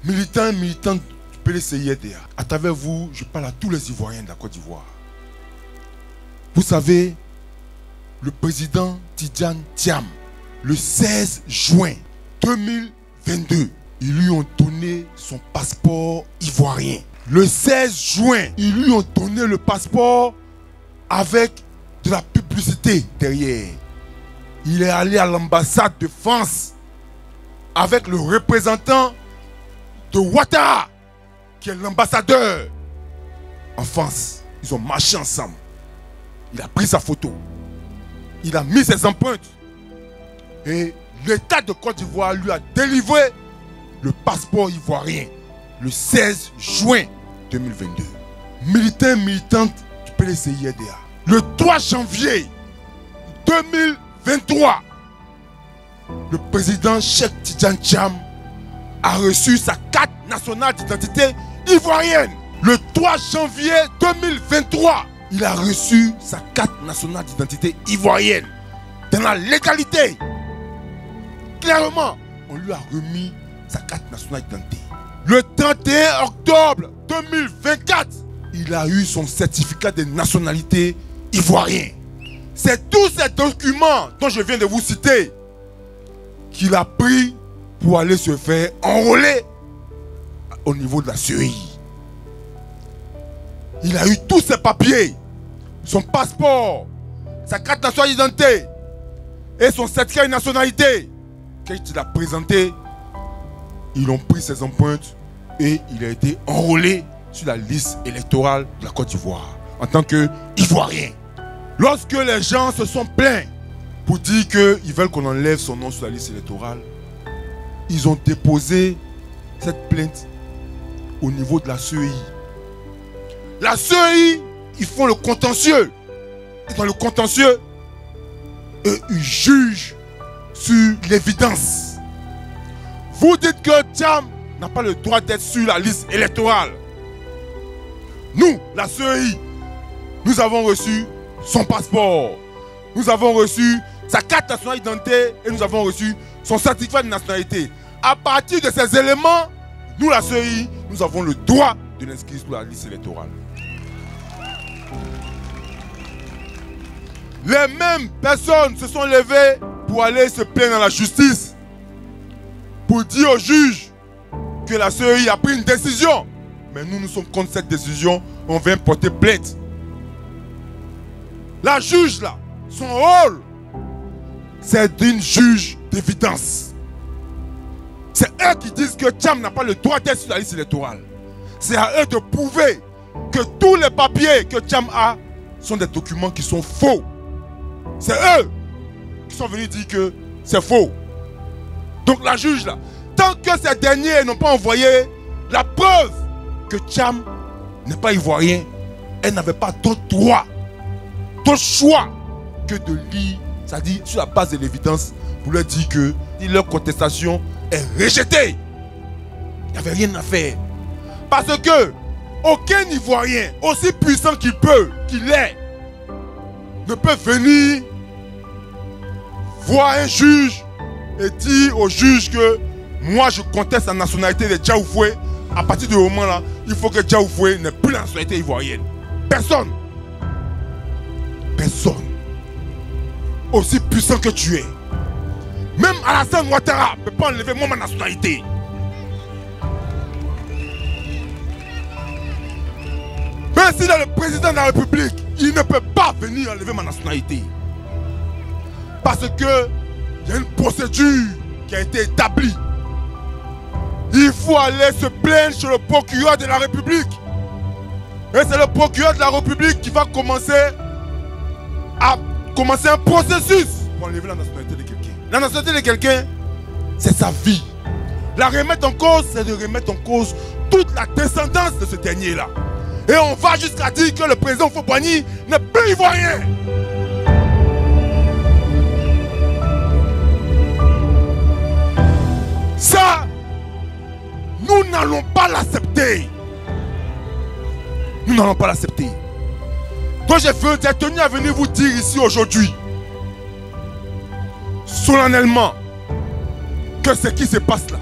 Militants, militantes du PDCIDA, à travers vous, je parle à tous les Ivoiriens de la Côte d'Ivoire. Vous savez, le président Tidjane Thiam, le 16 juin 2022, ils lui ont donné son passeport ivoirien. Le 16 juin, ils lui ont donné le passeport avec de la publicité derrière. Il est allé à l'ambassade de France avec le représentant de Ouattara, qui est l'ambassadeur en France. Ils ont marché ensemble. Il a pris sa photo. Il a mis ses empreintes. Et l'État de Côte d'Ivoire lui a délivré le passeport ivoirien le 16 juin 2022. Militants, militantes du PDCIDA. Le 3 janvier 2023, le président Cheikh Tidjane Thiam a reçu sa carte nationale d'identité ivoirienne. Le 3 janvier 2023, il a reçu sa carte nationale d'identité ivoirienne. Dans la légalité. Clairement, on lui a remis sa carte nationale d'identité. Le 31 octobre 2024, il a eu son certificat de nationalité ivoirien. C'est tous ces documents dont je viens de vous citer qu'il a pris pour aller se faire enrôler au niveau de la CEI. Il a eu tous ses papiers, son passeport, sa carte nationale d'identité et son certificat de nationalité. Quand il l'a présenté, ils ont pris ses empreintes et il a été enrôlé sur la liste électorale de la Côte d'Ivoire en tant qu'Ivoirien. Lorsque les gens se sont plaints pour dire qu'ils veulent qu'on enlève son nom sur la liste électorale, ils ont déposé cette plainte au niveau de la CEI. La CEI, ils font le contentieux. Et dans le contentieux, ils jugent sur l'évidence. Vous dites que Thiam n'a pas le droit d'être sur la liste électorale. Nous, la CEI, nous avons reçu son passeport. Nous avons reçu sa carte nationale d'identité et nous avons reçu son certificat de nationalité. À partir de ces éléments, nous, la CEI, nous avons le droit de l'inscrire sur la liste électorale. Les mêmes personnes se sont levées pour aller se plaindre dans la justice, pour dire au juge que la CEI a pris une décision. Mais nous sommes contre cette décision, on vient porter plainte. La juge là, son rôle, c'est d'une juge d'évidence. C'est eux qui disent que Thiam n'a pas le droit d'être sur la liste électorale. C'est à eux de prouver que tous les papiers que Thiam a sont des documents qui sont faux. C'est eux qui sont venus dire que c'est faux. Donc la juge là, tant que ces derniers n'ont pas envoyé la preuve que Thiam n'est pas ivoirien, elle n'avait pas d'autre droit, d'autre choix que de lire, c'est-à-dire sur la base de l'évidence, pour leur dire que leur contestation est rejetée. Il n'y avait rien à faire. Parce que aucun Ivoirien, aussi puissant qu'il est, ne peut venir voir un juge et dire au juge que moi je conteste la nationalité de Djaoufoué. À partir du moment là, il faut que Djaoufoué n'ait plus la nationalité ivoirienne. Personne. Personne. Aussi puissant que tu es. Même Alassane Ouattara ne peut pas enlever moi ma nationalité. Même s'il est le président de la République, il ne peut pas venir enlever ma nationalité. Parce que il y a une procédure qui a été établie. Il faut aller se plaindre chez le procureur de la République. Et c'est le procureur de la République qui va commencer un processus pour enlever la nationalité de quelqu'un. La nationalité de quelqu'un, c'est sa vie. La remettre en cause, c'est de remettre en cause toute la descendance de ce dernier-là. Et on va jusqu'à dire que le président Fopani n'est plus ivoirien. Ça, nous n'allons pas l'accepter. Nous n'allons pas l'accepter. Donc j'ai tenu à venir vous dire ici aujourd'hui, solennellement, que ce qui se passe là,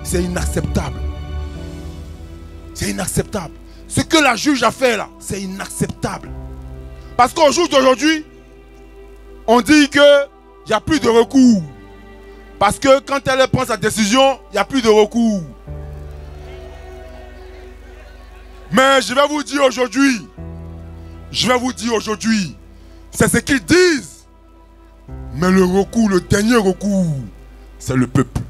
C'est inacceptable. C'est inacceptable. Ce que la juge a fait là, c'est inacceptable. Parce qu'au jour d'aujourd'hui, on dit qu'il n'y a plus de recours. Parce que quand elle prend sa décision, il n'y a plus de recours. Mais je vais vous dire aujourd'hui, c'est ce qu'ils disent. Mais le recours, le dernier recours, c'est le peuple.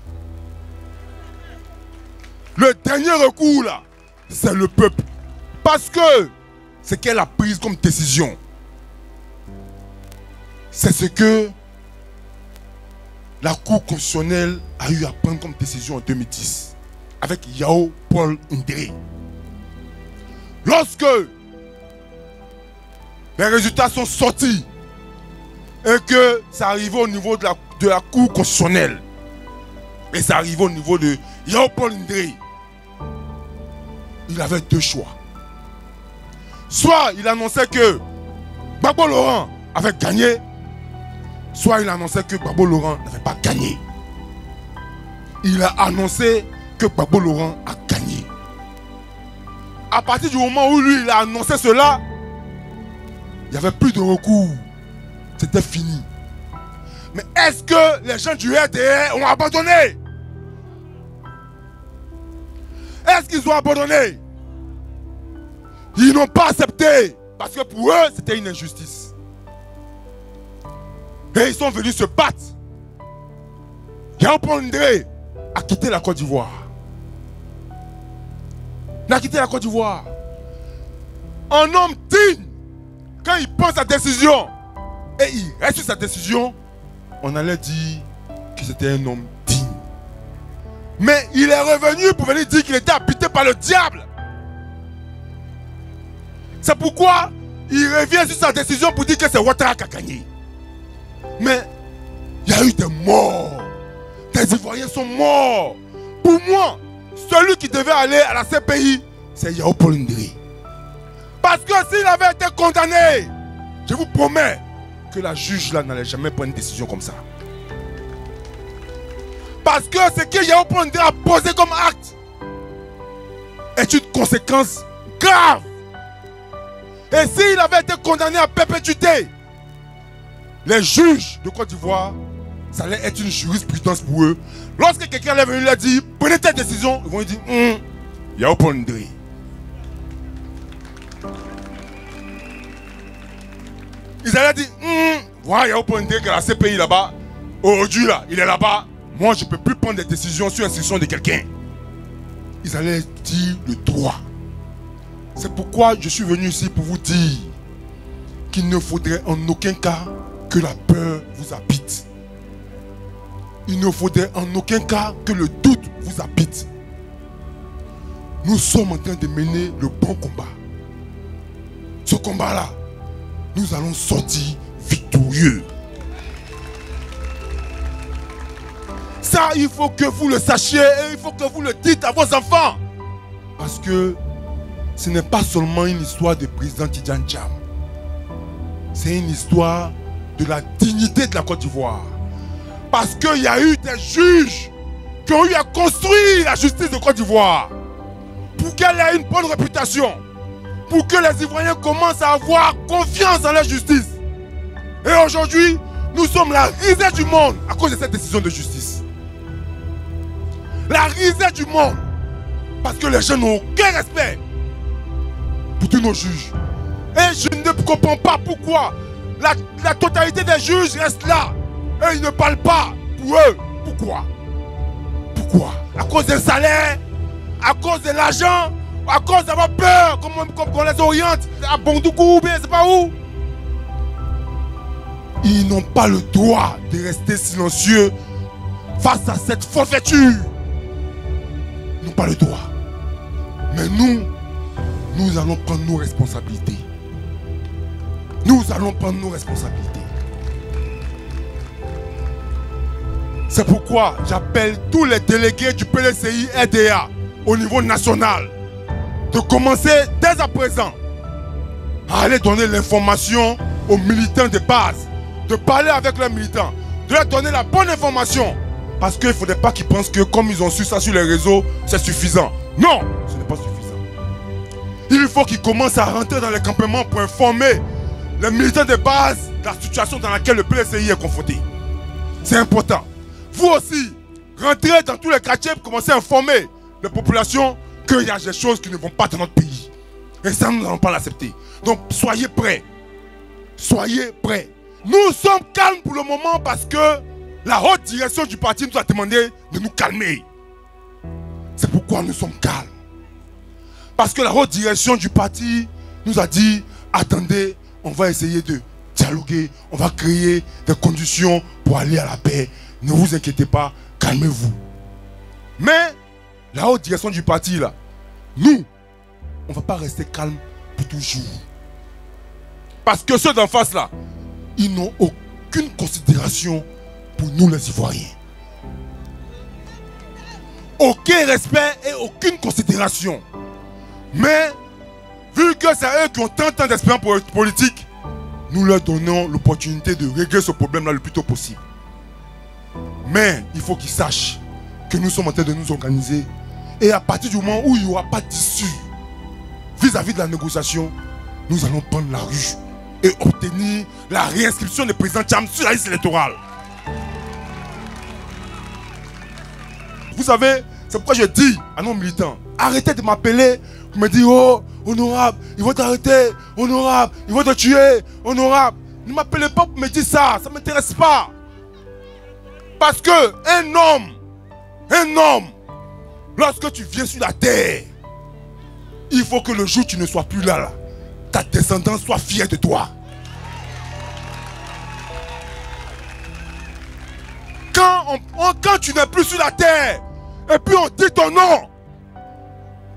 Le dernier recours là, c'est le peuple. Parce que ce qu'elle a pris comme décision, c'est ce que la Cour constitutionnelle a eu à prendre comme décision en 2010 avec Yao Paul Ndéré. Lorsque les résultats sont sortis et que ça arrivait au niveau de la Cour constitutionnelle et ça arrivait au niveau de Yao Paul Ndéré, il avait deux choix. Soit il annonçait que Gbagbo Laurent avait gagné, soit il annonçait que Gbagbo Laurent n'avait pas gagné. Il a annoncé que Gbagbo Laurent a gagné. À partir du moment où lui il a annoncé cela, il n'y avait plus de recours. C'était fini. Mais est-ce que les gens du RDR ont abandonné? Est-ce qu'ils ont abandonné? Ils n'ont pas accepté. Parce que pour eux, c'était une injustice. Et ils sont venus se battre. Yao Paul Ndéré a quitté la Côte d'Ivoire. Il a quitté la Côte d'Ivoire. Un homme digne, quand il prend sa décision et il reste sur sa décision, on allait dire que c'était un homme digne. Mais il est revenu pour venir dire qu'il était habité par le diable. C'est pourquoi il revient sur sa décision pour dire que c'est Ouattara qui a gagné. Mais il y a eu des morts. Des Ivoiriens sont morts. Pour moi, celui qui devait aller à la CPI, c'est Yao Paul Ndéré. Parce que s'il avait été condamné, je vous promets que la juge là n'allait jamais prendre une décision comme ça. Parce que ce que Yao Paul Ndéré a posé comme acte est une conséquence grave. Et s'il avait été condamné à perpétuité, les juges de Côte d'Ivoire, ça allait être une jurisprudence pour eux. Lorsque quelqu'un est venu leur dire, prenez telle décision, ils vont lui dire, Yao Paul Ndéré. Ils allaient dire, voilà Yao Paul Ndéré qui est à la CPI là-bas. Aujourd'hui là, il est là-bas. Moi je ne peux plus prendre des décisions sur l'instruction de quelqu'un. Ils allaient dire le droit. C'est pourquoi je suis venu ici pour vous dire qu'il ne faudrait en aucun cas que la peur vous habite. Il ne faudrait en aucun cas que le doute vous habite. Nous sommes en train de mener le bon combat. Ce combat-là, nous allons sortir victorieux. Ça, il faut que vous le sachiez et il faut que vous le dites à vos enfants. Parce que ce n'est pas seulement une histoire de président Tidjane Thiam. C'est une histoire de la dignité de la Côte d'Ivoire. Parce qu'il y a eu des juges qui ont eu à construire la justice de Côte d'Ivoire pour qu'elle ait une bonne réputation, pour que les Ivoiriens commencent à avoir confiance en la justice. Et aujourd'hui, nous sommes la risée du monde à cause de cette décision de justice. La risée du monde. Parce que les gens n'ont aucun respect pour tous nos juges. Et je ne comprends pas pourquoi la totalité des juges restent là. Et ils ne parlent pas pour eux. Pourquoi? Pourquoi? À cause des salaires, à cause de l'argent, à cause d'avoir peur, comme on les oriente à Bondoukou, je ne sais pas où. Ils n'ont pas le droit de rester silencieux face à cette forfaiture. Ils n'ont pas le droit. Mais nous allons prendre nos responsabilités. Nous allons prendre nos responsabilités. C'est pourquoi j'appelle tous les délégués du PLCI RDA au niveau national de commencer dès à présent à aller donner l'information aux militants de base, de parler avec leurs militants, de leur donner la bonne information Parce qu'il ne faudrait pas qu'ils pensent que comme ils ont su ça sur les réseaux, c'est suffisant. Non, ce n'est pas suffisant. Il faut qu'ils commencent à rentrer dans les campements pour informer les militants de base de la situation dans laquelle le PLCI est confronté. C'est important. Vous aussi, rentrez dans tous les quartiers pour commencer à informer les populations qu'il y a des choses qui ne vont pas dans notre pays. Et ça, nous n'allons pas l'accepter. Donc, soyez prêts. Soyez prêts. Nous sommes calmes pour le moment parce que la haute direction du parti nous a demandé de nous calmer. C'est pourquoi nous sommes calmes. Parce que la haute direction du parti nous a dit, attendez, on va essayer de dialoguer, on va créer des conditions pour aller à la paix. Ne vous inquiétez pas, calmez-vous. Mais la haute direction du parti, là, nous, on ne va pas rester calme pour toujours. Parce que ceux d'en face, là, ils n'ont aucune considération pour nous les Ivoiriens. Aucun respect et aucune considération. Mais, vu que c'est eux qui ont tant d'expérience politique, nous leur donnons l'opportunité de régler ce problème-là le plus tôt possible. Mais, il faut qu'ils sachent que nous sommes en train de nous organiser. Et à partir du moment où il n'y aura pas d'issue vis-à-vis de la négociation, nous allons prendre la rue et obtenir la réinscription du président Tcham sur la liste électorale. Vous savez, c'est pourquoi je dis à nos militants, arrêtez de m'appeler pour me dire, oh, honorable, ils vont t'arrêter, honorable, ils vont te tuer, honorable. Ne m'appelez pas pour me dire ça, ça ne m'intéresse pas. Parce que un homme, lorsque tu viens sur la terre, il faut que le jour où tu ne sois plus là, ta descendance soit fière de toi. Quand tu n'es plus sur la terre, et puis on dit ton nom,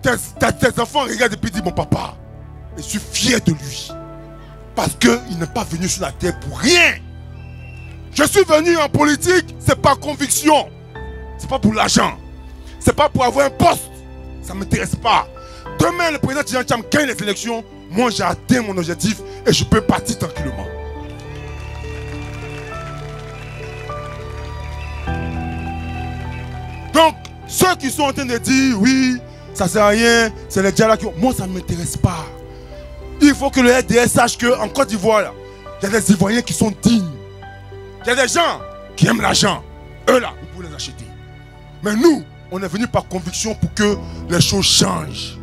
tes enfants regardent et puis disent, mon papa, je suis fier de lui. Parce qu'il n'est pas venu sur la terre pour rien. Je suis venu en politique, c'est pas conviction. C'est pas pour l'argent. C'est pas pour avoir un poste. Ça ne m'intéresse pas. Demain, le président Tidjane Thiam gagne les élections. Moi, j'ai atteint mon objectif et je peux partir tranquillement. Donc, ceux qui sont en train de dire, oui, ça ne sert à rien, c'est les dialogues qui ont... Moi, ça ne m'intéresse pas. Il faut que le RDS sache qu'en Côte d'Ivoire, il y a des Ivoiriens qui sont dignes. Il y a des gens qui aiment l'argent. Eux là, vous pouvez les acheter. Mais nous, on est venus par conviction pour que les choses changent.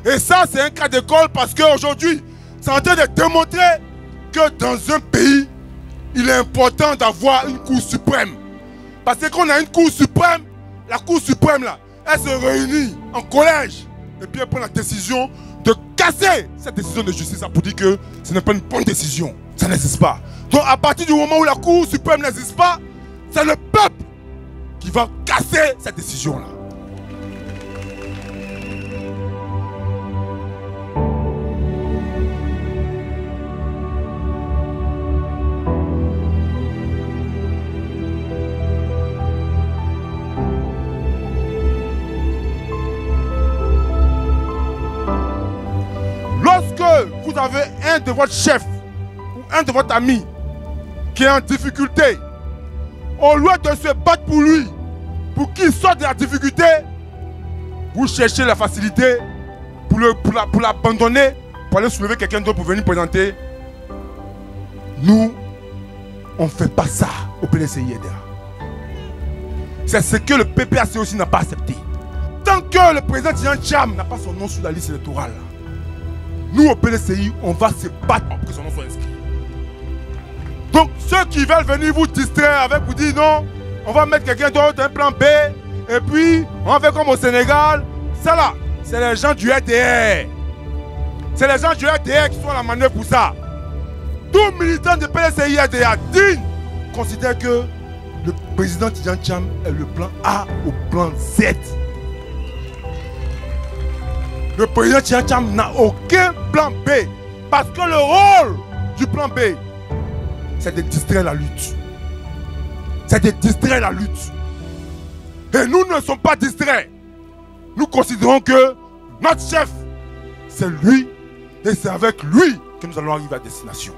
Et ça, c'est un cas d'école parce qu'aujourd'hui, c'est en train de démontrer que dans un pays, il est important d'avoir une Cour suprême. Parce qu'on a une Cour suprême, la Cour suprême là, elle se réunit en collège et puis elle prend la décision de casser cette décision de justice pour dire que ce n'est pas une bonne décision. Ça n'existe pas. Donc à partir du moment où la Cour suprême n'existe pas, c'est le peuple qui va casser cette décision-là. Lorsque vous avez un de votre chef ou un de votre ami qui est en difficulté, au lieu de se battre pour lui, pour qu'il sorte de la difficulté, vous cherchez la facilité pour l'abandonner, pour aller soulever quelqu'un d'autre pour venir présenter. Nous, on ne fait pas ça au PLCI-EDA. C'est ce que le PPAC aussi n'a pas accepté. Tant que le président Tidjane Thiam n'a pas son nom sur la liste électorale, nous au PLCI, on va se battre pour que son nom soit inscrit. Donc ceux qui veulent venir vous distraire avec vous dire non, on va mettre quelqu'un d'autre, un plan B, et puis on va faire comme au Sénégal, ça là, c'est les gens du RDR. C'est les gens du RDR qui sont à la manœuvre pour ça. Tout militant de PLCI RDR digne considère que le président Tidjane Thiam est le plan A au plan Z. Le président Tidjane Thiam n'a aucun plan B. Parce que le rôle du plan B, c'est de distraire la lutte. C'est de distraire la lutte. Et nous ne sommes pas distraits. Nous considérons que notre chef, c'est lui. Et c'est avec lui que nous allons arriver à destination.